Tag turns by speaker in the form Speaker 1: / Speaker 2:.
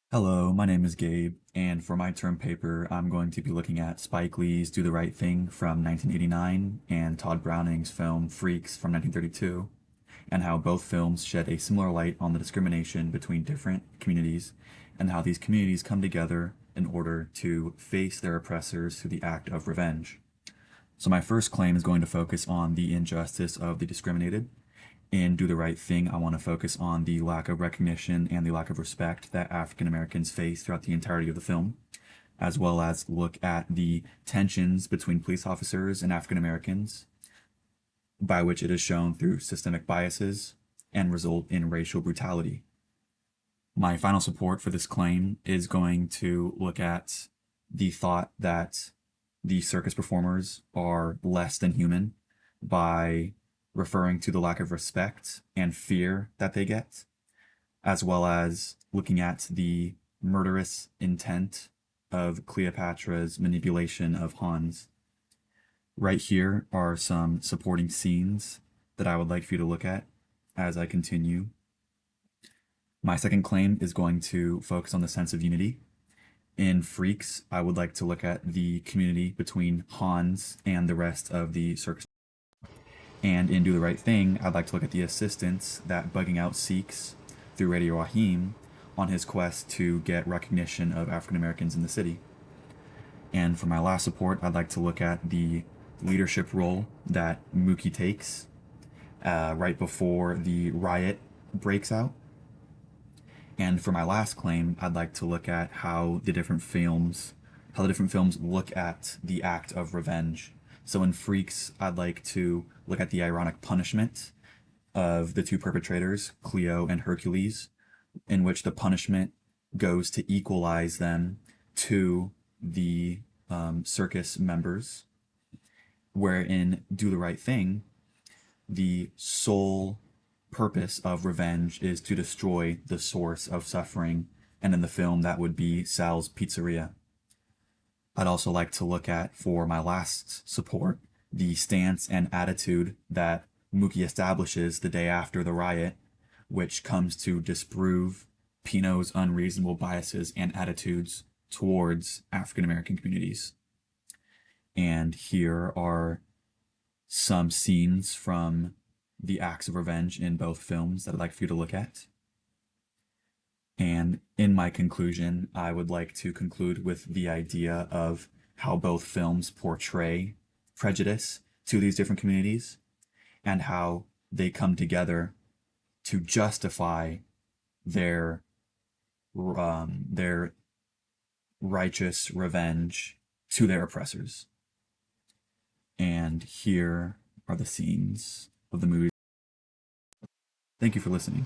Speaker 1: Hello, my name is Gabe, and for my term paper, I'm going to be looking at Spike Lee's Do the Right Thing from 1989 and Todd Browning's film Freaks from 1932, and how both films shed a similar light on the discrimination between different communities and how these communities come together in order to face their oppressors through the act of revenge. So my first claim is going to focus on the injustice of the discriminated. In Do the Right Thing, I want to focus on the lack of recognition and the lack of respect that African Americans face throughout the entirety of the film, as well as look at the tensions between police officers and African Americans, by which it is shown through systemic biases and result in racial brutality. My final support for this claim is going to look at the thought that the circus performers are less than human by referring to the lack of respect and fear that they get, as well as looking at the murderous intent of Cleopatra's manipulation of Hans. Right here are some supporting scenes that I would like for you to look at as I continue. My second claim is going to focus on the sense of unity. In Freaks, I would like to look at the community between Hans and the rest of the circus. And in Do the Right Thing, I'd like to look at the assistance that Bugging Out seeks through Radio Raheem on his quest to get recognition of African Americans in the city. And for my last support, I'd like to look at the leadership role that Mookie takes right before the riot breaks out. And for my last claim, I'd like to look at how the different films look at the act of revenge. So in Freaks, I'd like to look at the ironic punishment of the two perpetrators, Cleo and Hercules, in which the punishment goes to equalize them to the circus members, where in Do the Right Thing, the sole purpose of revenge is to destroy the source of suffering, and in the film that would be Sal's Pizzeria. I'd also like to look at, for my last support, the stance and attitude that Mookie establishes the day after the riot, which comes to disprove Pino's unreasonable biases and attitudes towards African American communities. And here are some scenes from the acts of revenge in both films that I'd like for you to look at. And in my conclusion, I would like to conclude with the idea of how both films portray prejudice to these different communities and how they come together to justify their righteous revenge to their oppressors. And here are the scenes of the movie. Thank you for listening.